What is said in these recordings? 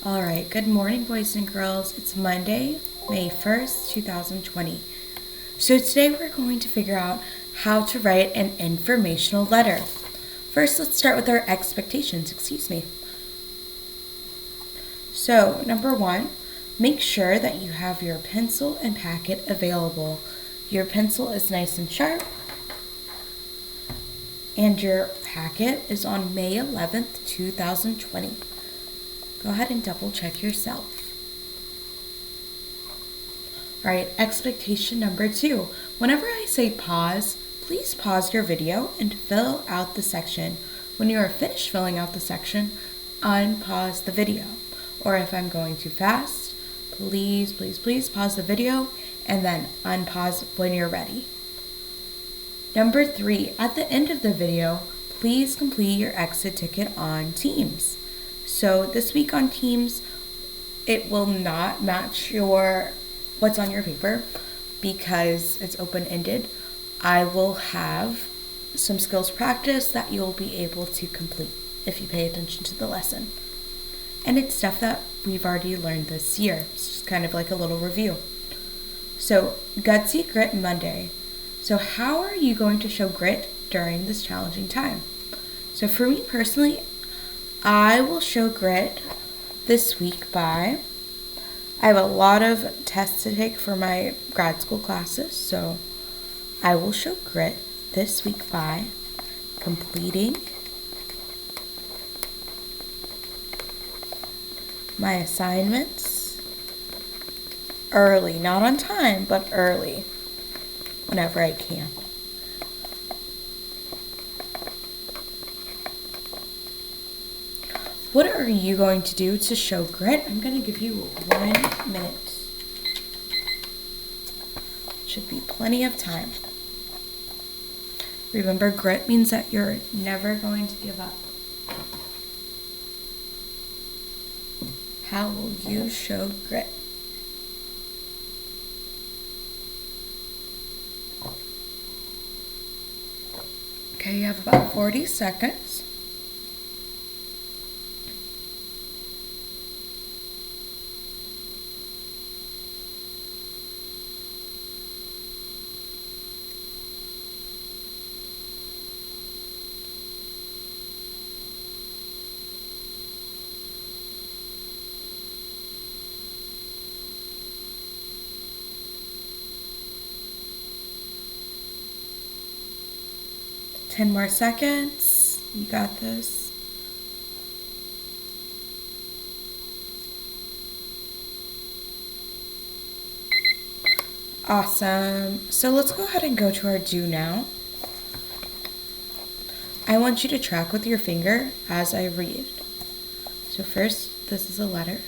All right, good morning, boys and girls. It's Monday, May 1st, 2020. So today we're going to figure out how to write an informational letter. First, let's start with our expectations, So, number one, make sure that you have your pencil and packet available. Your pencil is nice and sharp, and your packet is on May 11th, 2020. Go ahead and double check yourself. All right, expectation number two. Whenever I say pause, please pause your video and fill out the section. When you are finished filling out the section, unpause the video. Or if I'm going too fast, please pause the video and then unpause when you're ready. Number three, at the end of the video, please complete your exit ticket on Teams. So this week on Teams, it will not match what's on your paper because it's open-ended. I will have some skills practice that you'll be able to complete if you pay attention to the lesson. And it's stuff that we've already learned this year. It's just kind of like a little review. So, Gutsy Grit Monday. So how are you going to show grit during this challenging time? So for me personally, I will show grit this week I have a lot of tests to take for my grad school classes, so I will show grit this week by completing my assignments early, not on time, but early, whenever I can. What are you going to do to show grit? I'm going to give you 1 minute. Should be plenty of time. Remember, grit means that you're never going to give up. How will you show grit? Okay, you have about 40 seconds. Ten more seconds. You got this. Awesome. So let's go ahead and go to our do now. I want you to track with your finger as I read. So first, this is a letter.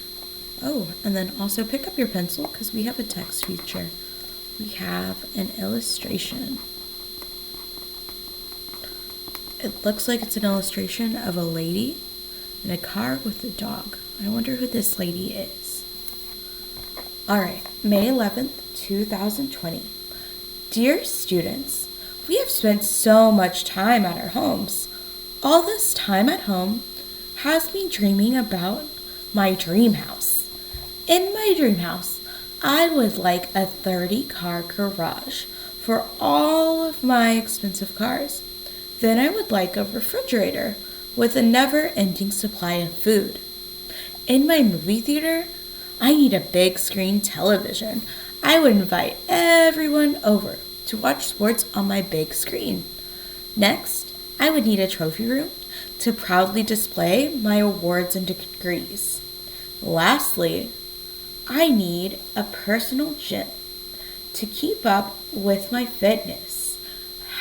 Oh, and then also pick up your pencil because we have a text feature. We have an illustration. It looks like it's an illustration of a lady in a car with a dog. I wonder who this lady is. All right, May 11th, 2020. Dear students, we have spent so much time at our homes. All this time at home has me dreaming about my dream house. In my dream house, I would like a 30-car garage for all of my expensive cars. Then I would like a refrigerator with a never-ending supply of food. In my movie theater, I need a big screen television. I would invite everyone over to watch sports on my big screen. Next, I would need a trophy room to proudly display my awards and degrees. Lastly, I need a personal gym to keep up with my fitness.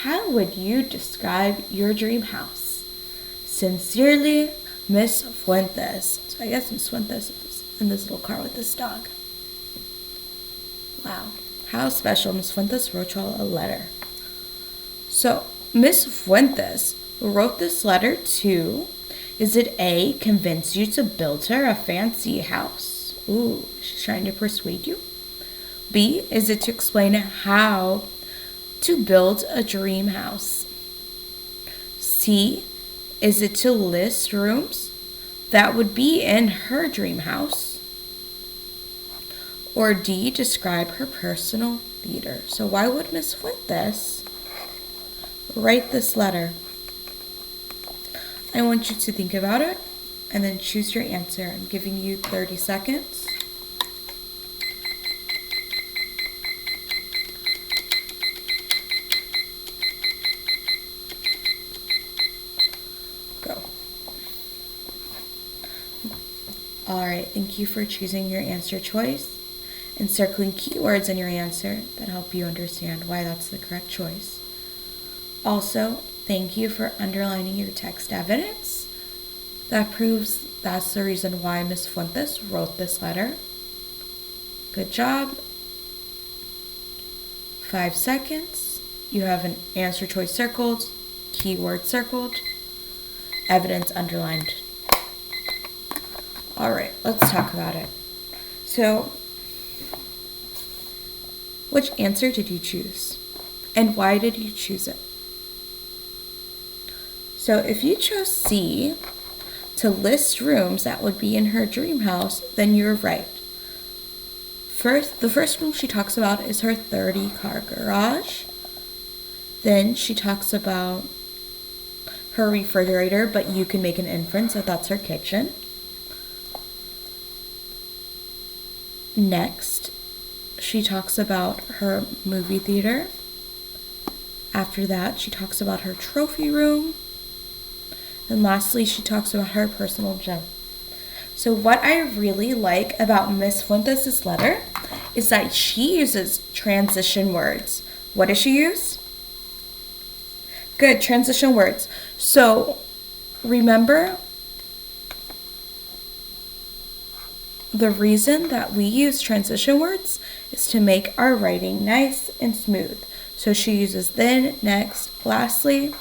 How would you describe your dream house? Sincerely, Miss Fuentes. So I guess Miss Fuentes is in this little car with this dog. Wow, how special. Miss Fuentes wrote y'all a letter. So Miss Fuentes wrote this letter to, is it A, convince you to build her a fancy house? Ooh, she's trying to persuade you. B, is it to explain how to build a dream house? C, is it to list rooms that would be in her dream house. Or D, describe her personal theater. So why would Miss Fuentes write this letter? I want you to think about it and then choose your answer. I'm giving you 30 seconds. Go. All right, thank you for choosing your answer choice and circling keywords in your answer that help you understand why that's the correct choice. Also, thank you for underlining your text evidence. That proves that's the reason why Ms. Fuentes wrote this letter. Good job. 5 seconds. You have an answer choice circled, keyword circled, evidence underlined. All right, let's talk about it. So, which answer did you choose? And why did you choose it? So if you chose C, to list rooms that would be in her dream house, then you're right. The first room she talks about is her 30-car garage. Then she talks about her refrigerator, but you can make an inference that that's her kitchen. Next, she talks about her movie theater. After that, she talks about her trophy room. And lastly, she talks about her personal gym. So what I really like about Miss Fuentes' letter is that she uses transition words. What does she use? Good, transition words. So remember, the reason that we use transition words is to make our writing nice and smooth. So she uses then, next, lastly.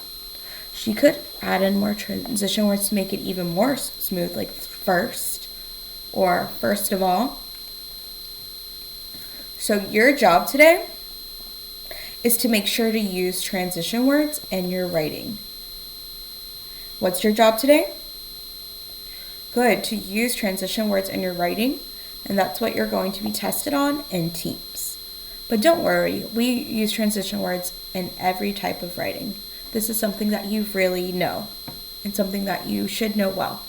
She could add in more transition words to make it even more smooth, like first or first of all. So your job today is to make sure to use transition words in your writing. What's your job today? Good, to use transition words in your writing, and that's what you're going to be tested on in teams. But don't worry, we use transition words in every type of writing. This is something that you really know and something that you should know well.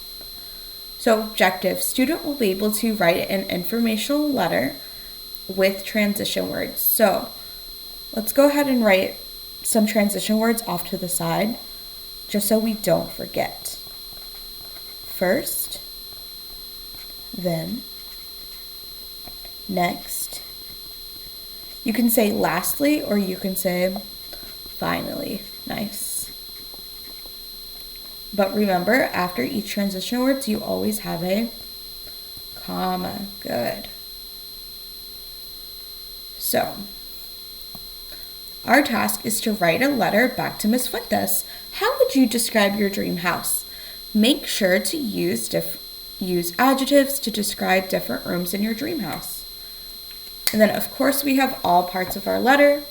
So objective, student will be able to write an informational letter with transition words. So let's go ahead and write some transition words off to the side just so we don't forget. First, then, next. You can say lastly or you can say finally. Nice. But remember, after each transition words, you always have a comma. Good. So, our task is to write a letter back to Miss Fuentes. How would you describe your dream house? Make sure to use adjectives to describe different rooms in your dream house. And then, of course, we have all parts of our letter,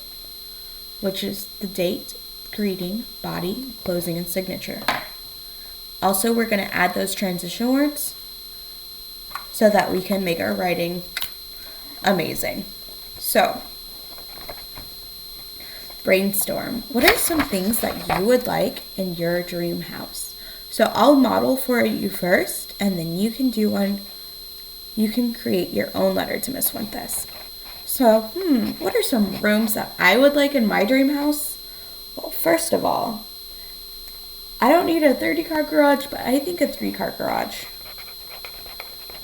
which is the date, greeting, body, closing, and signature. Also, we're going to add those transition words so that we can make our writing amazing. So, brainstorm. What are some things that you would like in your dream house? So I'll model for you first, and then you can do one. You can create your own letter to Miss Fuentes. So, what are some rooms that I would like in my dream house? Well, first of all, I don't need a 30-car garage, but I think a 3-car garage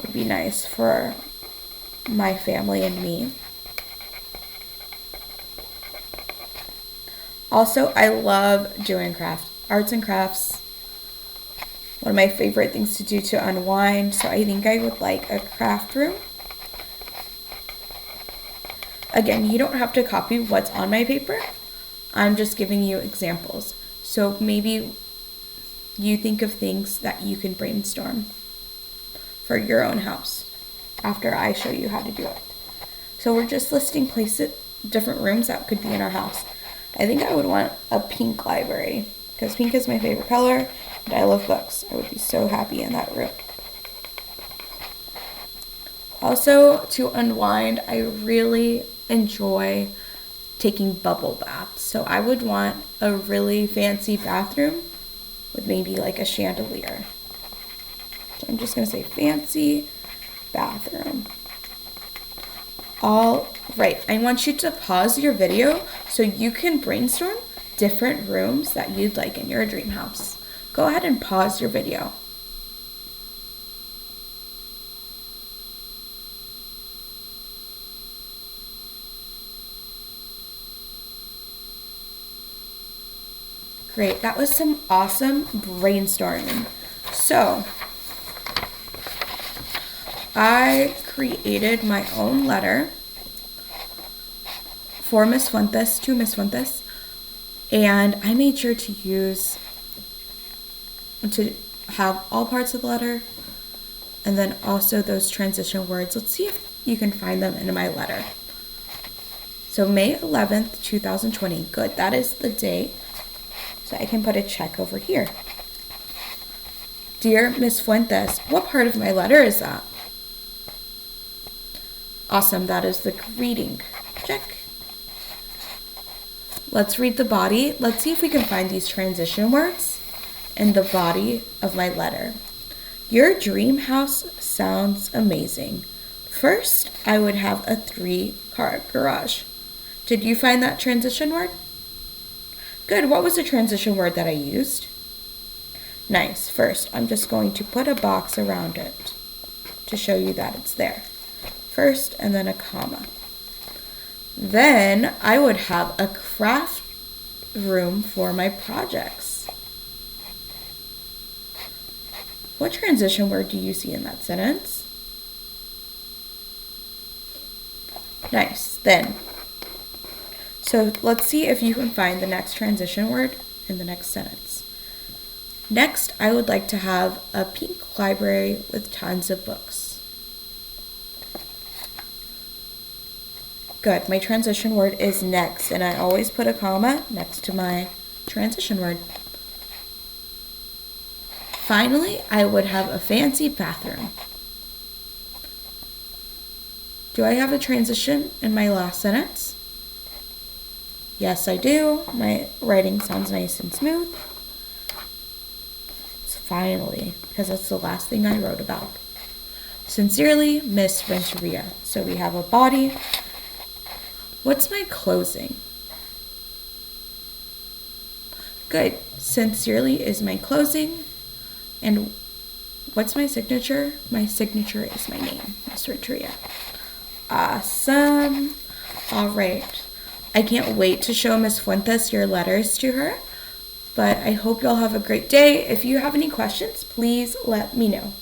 would be nice for my family and me. Also, I love doing arts and crafts. One of my favorite things to do to unwind, so I think I would like a craft room. Again, you don't have to copy what's on my paper. I'm just giving you examples. So maybe you think of things that you can brainstorm for your own house after I show you how to do it. So we're just listing different rooms that could be in our house. I think I would want a pink library because pink is my favorite color and I love books. I would be so happy in that room. Also, to unwind, I really enjoy taking bubble baths. So I would want a really fancy bathroom with maybe like a chandelier. So I'm just going to say fancy bathroom. All right, I want you to pause your video so you can brainstorm different rooms that you'd like in your dream house. Go ahead and pause your video. Great, that was some awesome brainstorming. So, I created my own letter for Miss Fuentes, to Miss Fuentes, and I made sure to have all parts of the letter and then also those transition words. Let's see if you can find them in my letter. So May 11th, 2020. Good, that is the date. So I can put a check over here. Dear Miss Fuentes, what part of my letter is that? Awesome, that is the greeting. Check. Let's read the body. Let's see if we can find these transition words in the body of my letter. Your dream house sounds amazing. First, I would have a 3-car garage. Did you find that transition word? Good. What was the transition word that I used? Nice. First, I'm just going to put a box around it to show you that it's there. First, and then a comma. Then I would have a craft room for my projects. What transition word do you see in that sentence? Nice. Then, so let's see if you can find the next transition word in the next sentence. Next, I would like to have a pink library with tons of books. Good. My transition word is next, and I always put a comma next to my transition word. Finally, I would have a fancy bathroom. Do I have a transition in my last sentence? Yes, I do. My writing sounds nice and smooth. It's finally, because that's the last thing I wrote about. Sincerely, Miss Renteria. So we have a body. What's my closing? Good. Sincerely is my closing. And what's my signature? My signature is my name, Miss Renteria. Awesome. All right. I can't wait to show Miss Fuentes your letters to her, but I hope you'll have a great day. If you have any questions, please let me know.